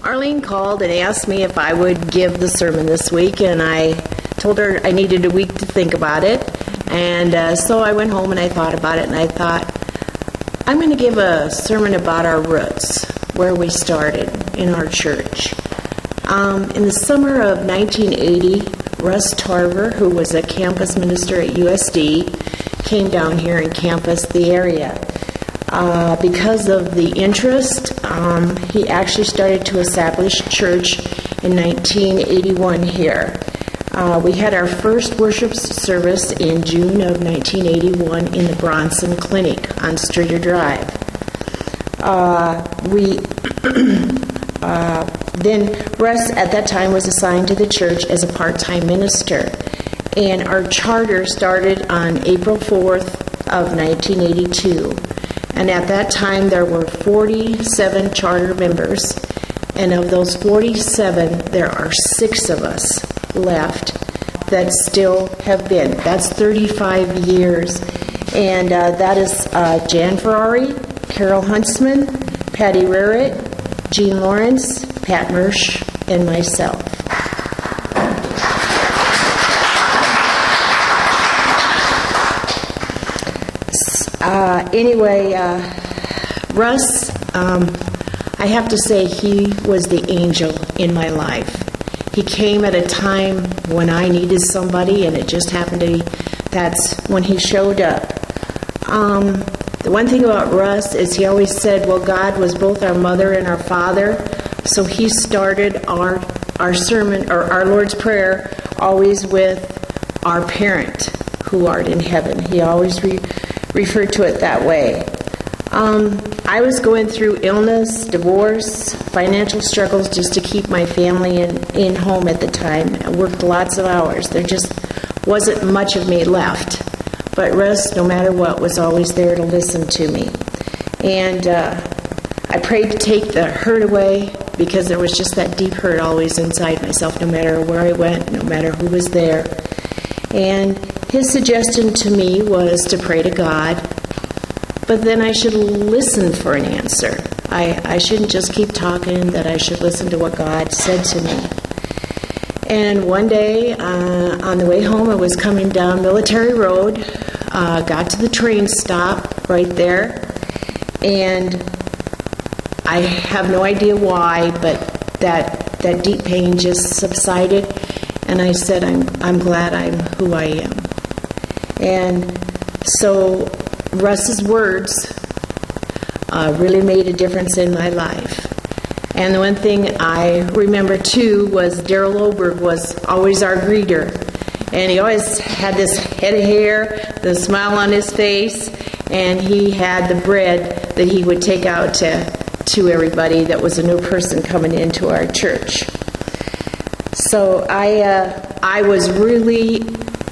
Arlene called and asked me if I would give the sermon this week, and I told her I needed a week to think about it. And so I went home and I thought about it, and I thought, I'm going to give a sermon about our roots, where we started in our church. In the summer of 1980, Russ Tarver, who was a campus minister at USD, came down here and canvassed the area. Because of the interest, he actually started to establish church in 1981 here. We had our first worship service in June of 1981 in the Bronson Clinic on Streeter Drive. Then Russ at that time was assigned to the church as a part-time minister, and our charter started on April 4th of 1982. And at that time, there were 47 charter members. And of those 47, there are 6 of us left that still have been. That's 35 years. And that is Jan Ferrari, Carol Huntsman, Patty Rarrett, Jean Lawrence, Pat Mersch, and myself. Russ, I have to say he was the angel in my life. He came at a time when I needed somebody, and it just happened to be that's when he showed up. The one thing about Russ is he always said, well, God was both our mother and our father, so he started our sermon, or our Lord's Prayer, always with our parent who art in heaven. He always referred to it that way. I was going through illness, divorce, financial struggles just to keep my family in home at the time. I worked lots of hours. There just wasn't much of me left. But Russ, no matter what, was always there to listen to me. And I prayed to take the hurt away, because there was just that deep hurt always inside myself, no matter where I went, no matter who was there. And his suggestion to me was to pray to God, but then I should listen for an answer. I shouldn't just keep talking, that I should listen to what God said to me. And one day, on the way home, I was coming down Military Road, got to the train stop right there, and I have no idea why, but that deep pain just subsided, and I said, I'm glad I'm who I am. And so Russ's words really made a difference in my life. And the one thing I remember, too, was Daryl Oberg was always our greeter. And he always had this head of hair, the smile on his face, and he had the bread that he would take out to everybody that was a new person coming into our church. So I was really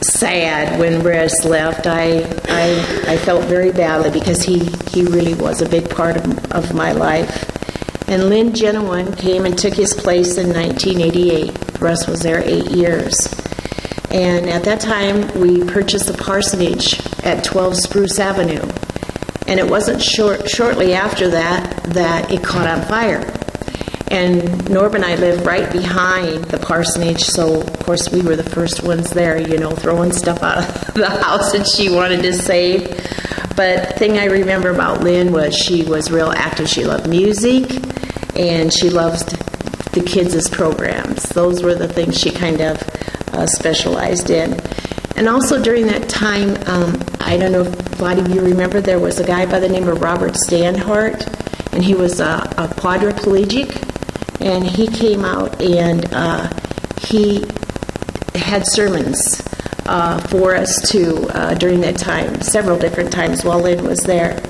sad when Russ left. I felt very badly, because he really was a big part of my life. And Lynn Genowan came and took his place in 1988. Russ was there 8 years. And at that time, we purchased the parsonage at 12 Spruce Avenue. And it wasn't shortly after that it caught on fire. And Norb and I lived right behind the parsonage, so of course we were the first ones there, throwing stuff out of the house that she wanted to save. But the thing I remember about Lynn was she was real active. She loved music, and she loved the kids' programs. Those were the things she kind of specialized in. And also during that time, I don't know if a lot of you remember, there was a guy by the name of Robert Stanhart, and he was a quadriplegic. And he came out and he had sermons for us too during that time, several different times while Lynn was there.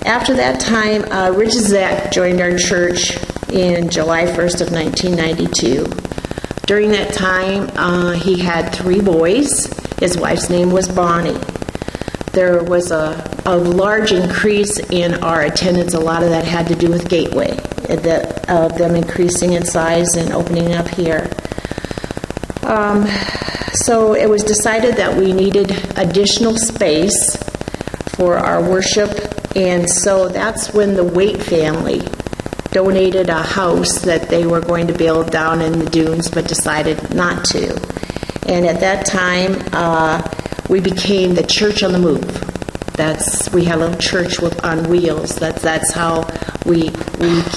After that time, Rich Zach joined our church in July 1st of 1992. During that time, he had 3 boys. His wife's name was Bonnie. There was a large increase in our attendance. A lot of that had to do with Gateway, them increasing in size and opening up here. So it was decided that we needed additional space for our worship, and so that's when the Waite family donated a house that they were going to build down in the dunes, but decided not to. And at that time, we became the Church on the Move. We had a little church on wheels. That's how we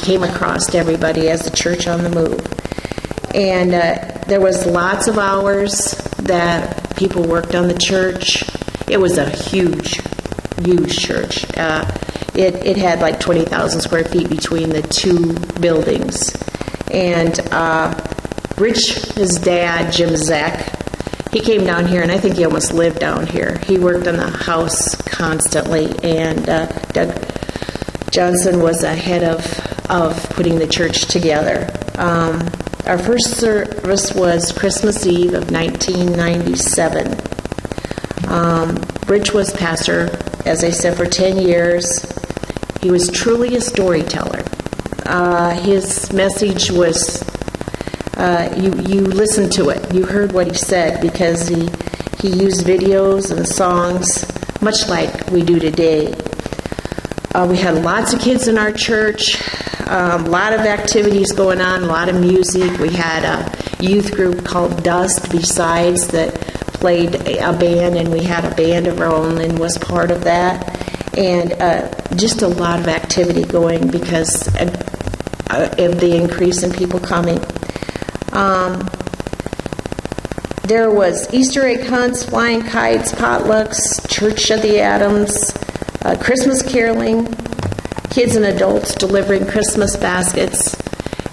came across to everybody as the Church on the Move. And there was lots of hours that people worked on the church. It was a huge church. It had like 20,000 square feet between the two buildings. And Rich, his dad, Jim Zek, he came down here, and I think he almost lived down here. He worked on the house constantly, and Doug Johnson was ahead of putting the church together. Our first service was Christmas Eve of 1997. Rich was pastor, as I said, for 10 years. He was truly a storyteller. His message was, you listened to it. You heard what he said, because he used videos and songs, much like we do today. We had lots of kids in our church, a lot of activities going on, a lot of music. We had a youth group called Dust besides that played a band, and we had a band of our own and was part of that. And just a lot of activity going because of the increase in people coming. There was Easter egg hunts, flying kites, potlucks, Church of the Adams, Christmas caroling, kids and adults delivering Christmas baskets.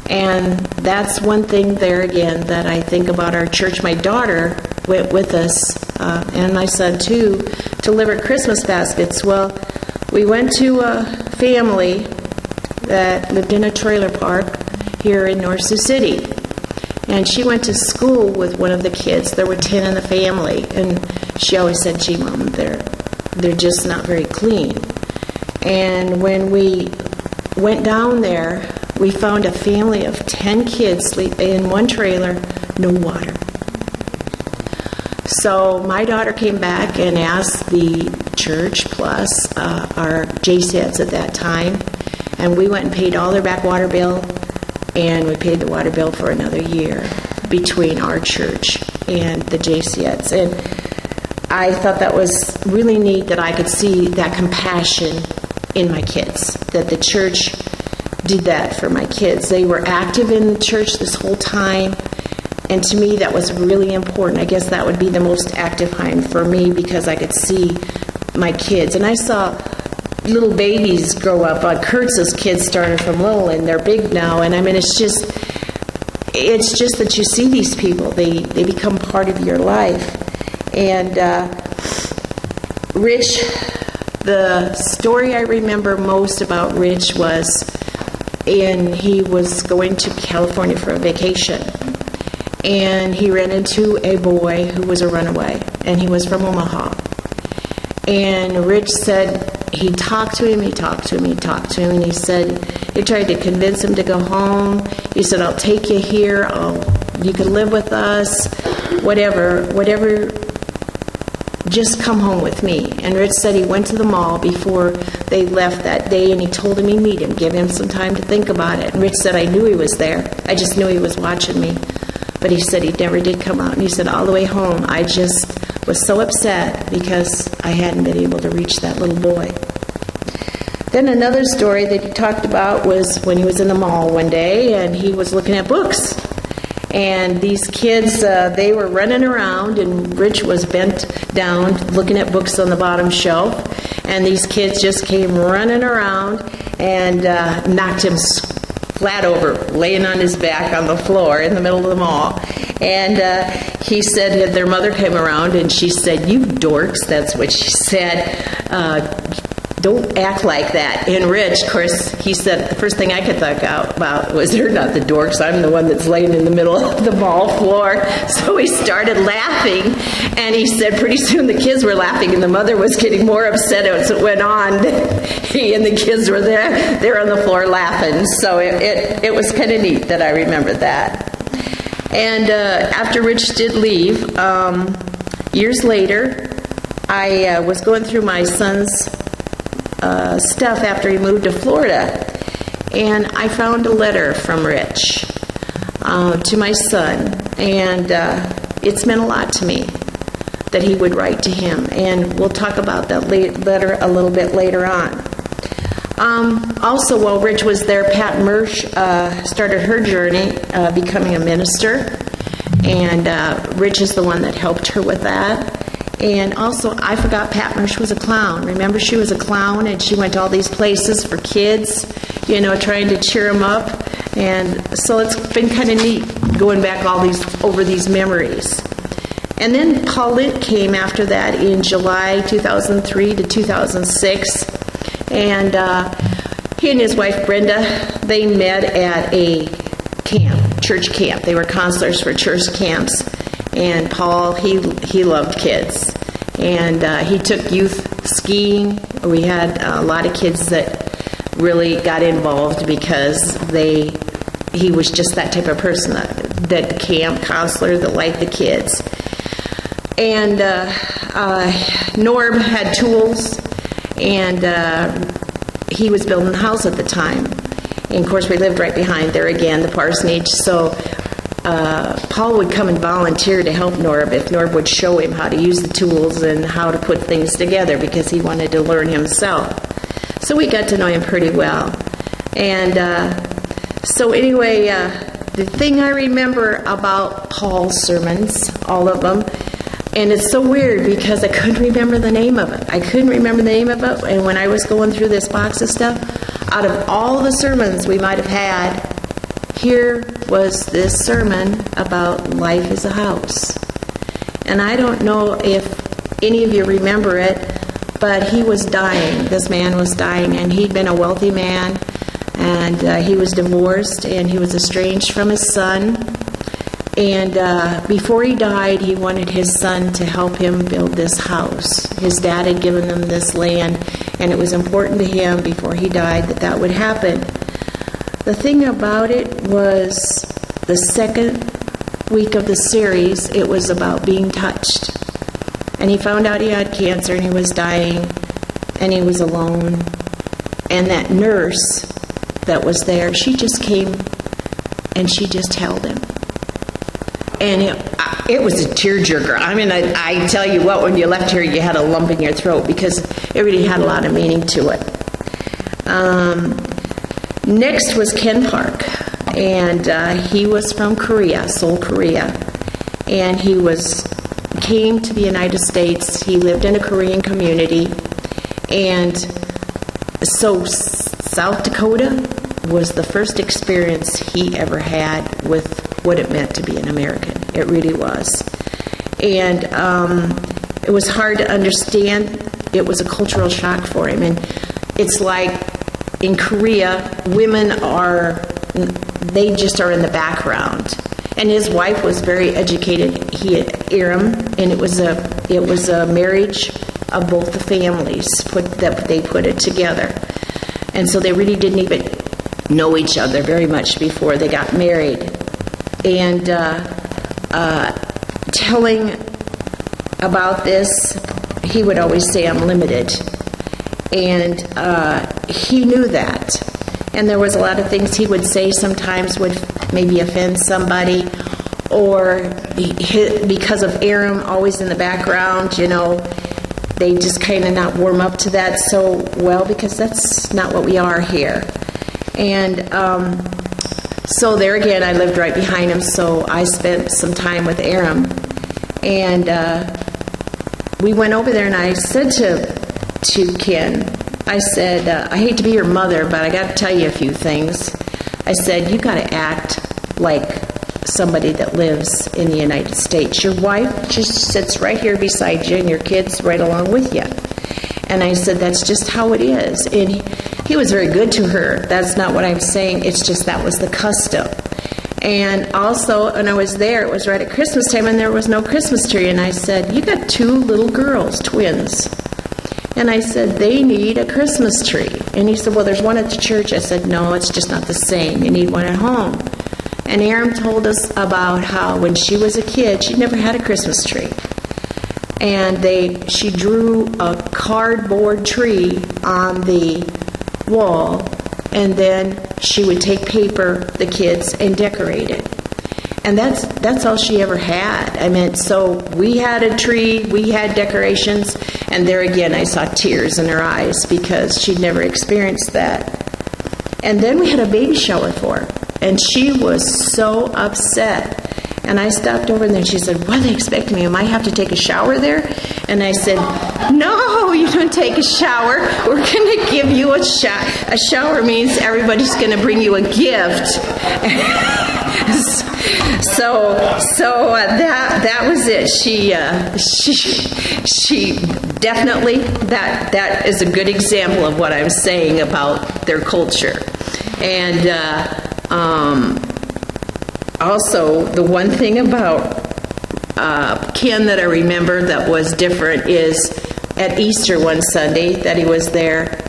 And that's one thing there again that I think about our church. My daughter went with us, and my son too, to deliver Christmas baskets. Well, we went to a family that lived in a trailer park here in North Sioux City. And she went to school with one of the kids. There were 10 in the family. And she always said, gee, Mom, they're just not very clean. And when we went down there, we found a family of 10 kids sleep in one trailer, no water. So my daughter came back and asked the church plus our JCETs at that time, and we went and paid all their back water bill, and we paid the water bill for another year between our church and the JCETs. And I thought that was really neat that I could see that compassion in my kids, that the church did that for my kids. They were active in the church this whole time, and to me that was really important. I guess that would be the most active time for me because I could see my kids. And I saw little babies grow up. Kurtz's kids started from little, and they're big now. And I mean, it's just that you see these people. They become part of your life. And Rich, the story I remember most about Rich was he was going to California for a vacation. And he ran into a boy who was a runaway, and he was from Omaha. And Rich said, he talked to him, and he said, he tried to convince him to go home. He said, I'll take you here, you can live with us, whatever, just come home with me. And Rich said he went to the mall before they left that day, and he told him he'd meet him, give him some time to think about it. And Rich said, I knew he was there. I just knew he was watching me. But he said he never did come out. And he said, all the way home, I just was so upset because I hadn't been able to reach that little boy. Then another story that he talked about was when he was in the mall one day, and he was looking at books. And these kids, they were running around, and Rich was bent down looking at books on the bottom shelf. And these kids just came running around and knocked him flat over, laying on his back on the floor in the middle of the mall. And he said their mother came around, and she said, you dorks, that's what she said. Don't act like that. And Rich, of course, he said, the first thing I could think about was, they're not the dorks, I'm the one that's laying in the middle of the mall floor. So he started laughing, and he said pretty soon the kids were laughing, and the mother was getting more upset as it went on. He and the kids were there, they were on the floor laughing. So it was kind of neat that I remembered that. And after Rich did leave, years later, I was going through my son's stuff after he moved to Florida, and I found a letter from Rich to my son, and it's meant a lot to me that he would write to him, and we'll talk about that letter a little bit later on. Also, while Rich was there, Pat Mersch started her journey becoming a minister, and Rich is the one that helped her with that. And also, I forgot Pat Mersch was a clown. Remember, she was a clown, and she went to all these places for kids, you know, trying to cheer them up. And so it's been kind of neat going back over these memories. And then Paul Lint came after that in July 2003 to 2006. And he and his wife Brenda, they met at a camp, church camp. They were counselors for church camps. And Paul, he loved kids. And he took youth skiing. We had a lot of kids that really got involved because he was just that type of person, that camp counselor that liked the kids. And Norb had tools, and he was building a house at the time. And of course, we lived right behind there again, the parsonage. So Paul would come and volunteer to help Norb if Norb would show him how to use the tools and how to put things together, because he wanted to learn himself. So we got to know him pretty well. And so anyway, the thing I remember about Paul's sermons, all of them, and it's so weird because I couldn't remember the name of it. And when I was going through this box of stuff, out of all the sermons we might have had, here was this sermon about life as a house. And I don't know if any of you remember it, but he was dying. This man was dying, and he'd been a wealthy man, and he was divorced, and he was estranged from his son. And before he died, he wanted his son to help him build this house. His dad had given them this land, and it was important to him before he died that would happen. The thing about it was the second week of the series, it was about being touched. And he found out he had cancer, and he was dying, and he was alone. And that nurse that was there, she just came and she just held him. And it was a tearjerker. I mean, I tell you what, when you left here, you had a lump in your throat because it really had a lot of meaning to it. Next was Ken Park, and he was from Korea, Seoul, Korea, and he came to the United States. He lived in a Korean community, and so South Dakota was the first experience he ever had with what it meant to be an American. It really was. And it was hard to understand. It was a cultural shock for him. And it's like in Korea, women they just are in the background. And his wife was very educated. He had Aram, and it was a marriage of both the families that they put it together. And so they really didn't even know each other very much before they got married. And telling about this, he would always say, "I'm limited." And he knew that. And there was a lot of things he would say sometimes would maybe offend somebody, or because of Aram always in the background, you know, they just kind of not warm up to that so well, because that's not what we are here. And so there again, I lived right behind him, so I spent some time with Aram. And we went over there, and I said to Ken, I said, I hate to be your mother, but I got to tell you a few things. I said, you got to act like somebody that lives in the United States. Your wife just sits right here beside you, and your kids right along with you. And I said, that's just how it is. And he was very good to her. That's not what I'm saying. It's just that was the custom. And also, when I was there, it was right at Christmas time, and there was no Christmas tree. And I said, you got 2 little girls, twins. And I said, they need a Christmas tree. And he said, well, there's one at the church. I said, no, it's just not the same. You need one at home. And Aram told us about how when she was a kid, she never had a Christmas tree. And she drew a cardboard tree on the wall, and then she would take paper, the kids, and decorate it. And that's all she ever had. I mean, so we had a tree, we had decorations, and there again I saw tears in her eyes because she'd never experienced that. And then we had a baby shower for her, and she was so upset. And I stopped over and then she said, "What are they expecting me? Am I have to take a shower there?" And I said, "No, you don't take a shower. We're going to give you a shower. A shower means everybody's going to bring you a gift." So that was it. She definitely, that is a good example of what I'm saying about their culture. And also, the one thing about Ken that I remember that was different is at Easter one Sunday that he was there,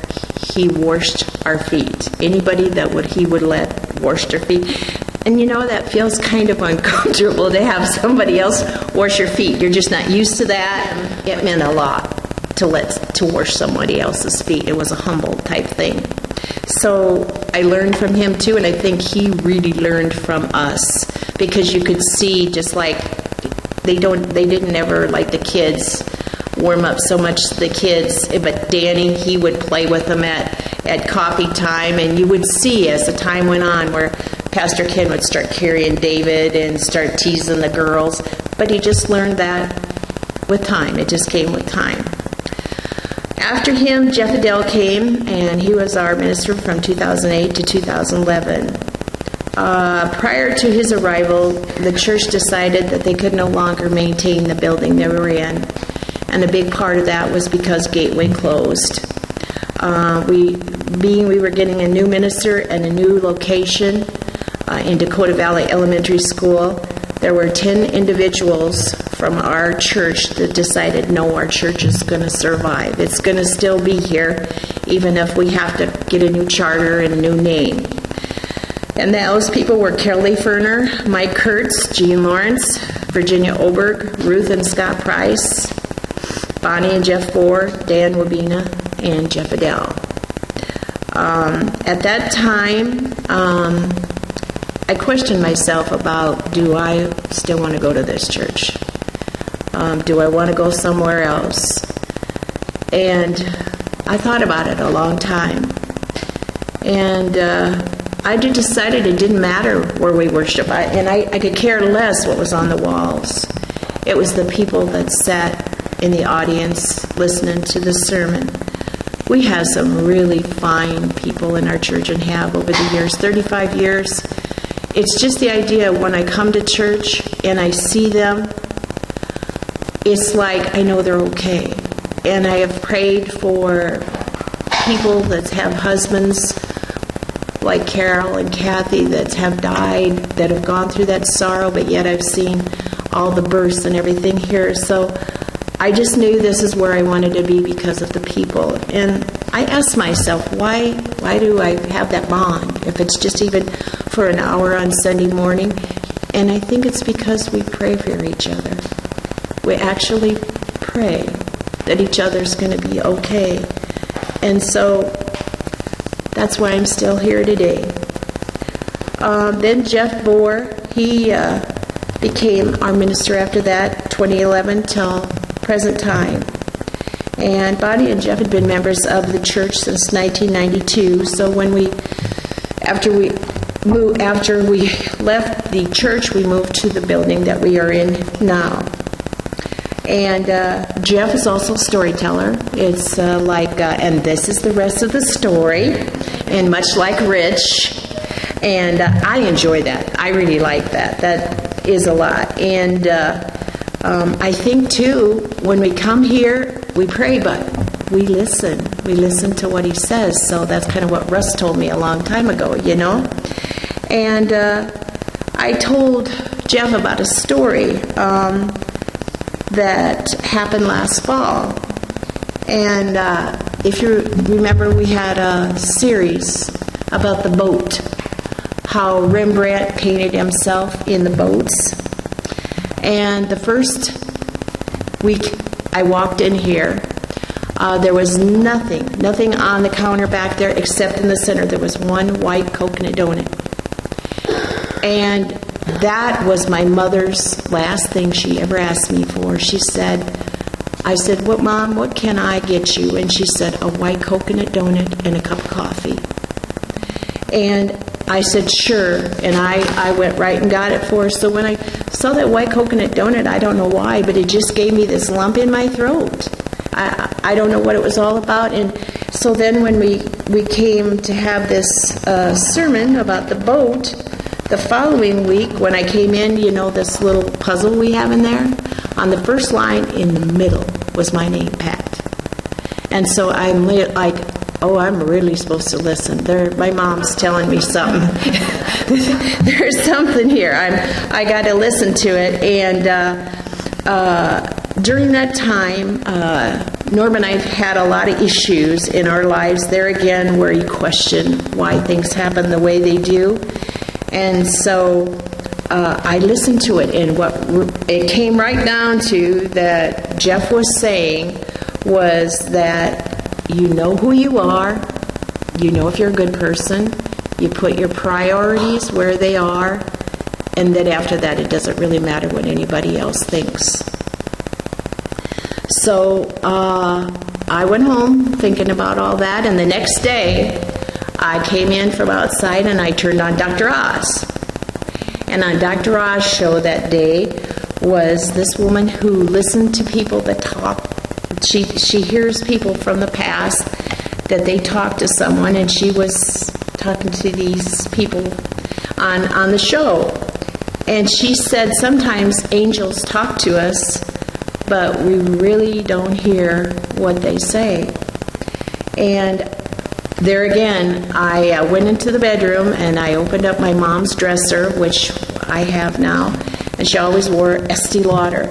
he washed our feet. Anybody that he would let wash their feet. And you know, that feels kind of uncomfortable to have somebody else wash your feet. You're just not used to that. It meant a lot to wash somebody else's feet. It was a humble type thing. So I learned from him too, and I think he really learned from us, because you could see, just like they didn't ever, like the kids, warm up so much the kids, but Danny, he would play with them at coffee time, and you would see as the time went on where Pastor Ken would start carrying David and start teasing the girls, but he just learned that with time. It just came with time. After him, Jeff Adele came, and he was our minister from 2008 to 2011. Prior to his arrival, the church decided that they could no longer maintain the building they were in, and a big part of that was because Gateway closed. We were getting a new minister and a new location in Dakota Valley Elementary School, there were 10 individuals from our church that decided, no, our church is going to survive. It's going to still be here, even if we have to get a new charter and a new name. And those people were Kelly Ferner, Mike Kurtz, Jean Lawrence, Virginia Oberg, Ruth and Scott Price, Bonnie and Jeff Ford, Dan Wabina, and Jeff Adele. At that time, I questioned myself about, do I still want to go to this church? Do I want to go somewhere else? And I thought about it a long time. And I just decided it didn't matter where we worship. I could care less what was on the walls. It was the people that sat in the audience listening to the sermon. We have some really fine people in our church and have over the years, 35 years. It's just the idea when I come to church and I see them, it's like I know they're okay. And I have prayed for people that have husbands like Carol and Kathy that have died, that have gone through that sorrow, but yet I've seen all the births and everything here. So I just knew this is where I wanted to be because of the people. And I asked myself, why do I have that bond, if it's just even for an hour on Sunday morning? And I think it's because we pray for each other. We actually pray that each other's going to be okay. And so that's why I'm still here today. Then Jeff Bohr, he became our minister after that, 2011 till present time. And Bonnie and Jeff had been members of the church since 1992. So after we left the church, we moved to the building that we are in now. And Jeff is also a storyteller. It's and this is the rest of the story, and much like Rich. And I enjoy that. I really like that. That is a lot. And I think, too, when we come here, we pray, but we listen. We listen to what he says. So that's kind of what Russ told me a long time ago, you know. And I told Jeff about a story that happened last fall. And if you remember, we had a series about the boat, how Rembrandt painted himself in the boats. And the first week I walked in here, There was nothing on the counter back there except in the center. There was one white coconut donut. And that was my mother's last thing she ever asked me for. I said, "What, Mom, what can I get you?" And she said, "A white coconut donut and a cup of coffee." And I said, "Sure." And I went right and got it for her. So when I saw that white coconut donut, I don't know why, but it just gave me this lump in my throat. I don't know what it was all about. And so then when we came to have this sermon about the boat, the following week when I came in, this little puzzle we have in there, on the first line in the middle was my name, Pat. And so I'm like, oh, I'm really supposed to listen. My mom's telling me something. There's something here. I got to listen to it. And during that time, Norm and I had a lot of issues in our lives there again where you question why things happen the way they do. And so I listened to it, and what it came right down to that Jeff was saying was that you know who you are, you know if you're a good person, you put your priorities where they are, and then after that it doesn't really matter what anybody else thinks. So I went home thinking about all that, and the next day I came in from outside and I turned on Dr. Oz. And on Dr. Oz's show that day was this woman who listened to people that talk. She hears people from the past that they talk to someone, and she was talking to these people on the show. And she said sometimes angels talk to us, but we really don't hear what they say. And there again, I went into the bedroom and I opened up my mom's dresser, which I have now, and she always wore Estee Lauder.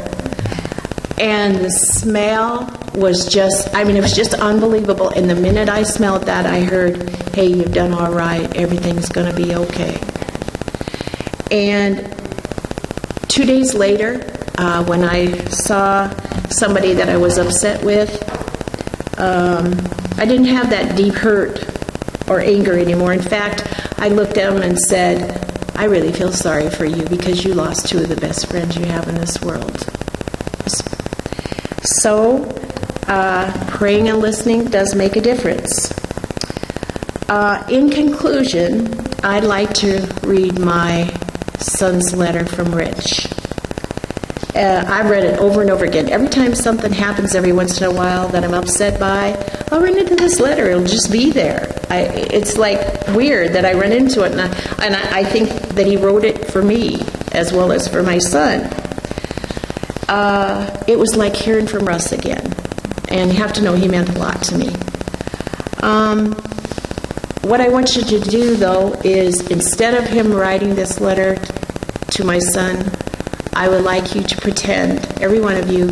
And the smell was just, it was just unbelievable. And the minute I smelled that, I heard, "Hey, you've done all right. Everything's going to be okay." And 2 days later, when I saw somebody that I was upset with, I didn't have that deep hurt or anger anymore. In fact, I looked at him and said, "I really feel sorry for you because you lost two of the best friends you have in this world." So, praying and listening does make a difference. In conclusion, I'd like to read my son's letter from Rich. I've read it over and over again. Every time something happens every once in a while that I'm upset by, I'll run into this letter. It'll just be there. It's like weird that I run into it, and I think that he wrote it for me as well as for my son. It was like hearing from Russ again, and you have to know he meant a lot to me. What I want you to do, though, is instead of him writing this letter to my son, I would like you to pretend, every one of you,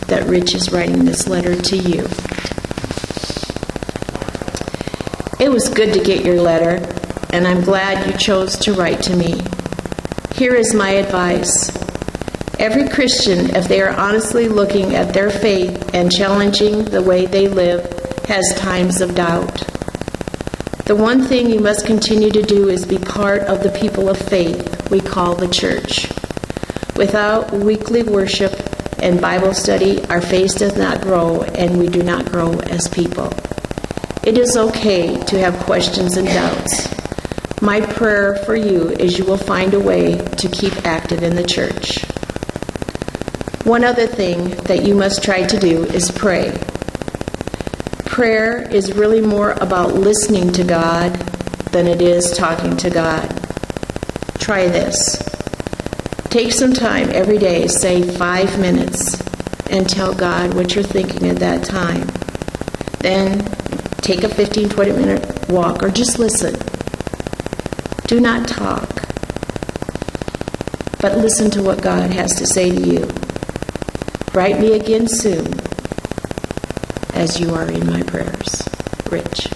that Rich is writing this letter to you. It was good to get your letter, and I'm glad you chose to write to me. Here is my advice. Every Christian, if they are honestly looking at their faith and challenging the way they live, has times of doubt. The one thing you must continue to do is be part of the people of faith we call the church. Without weekly worship and Bible study, our faith does not grow, and we do not grow as people. It is okay to have questions and doubts. My prayer for you is you will find a way to keep active in the church. One other thing that you must try to do is pray. Prayer is really more about listening to God than it is talking to God. Try this. Take some time every day, say 5 minutes, and tell God what you're thinking at that time. Then take a 15-20 minute walk, or just listen. Do not talk, but listen to what God has to say to you. Write me again soon, as you are in my prayers. Rich.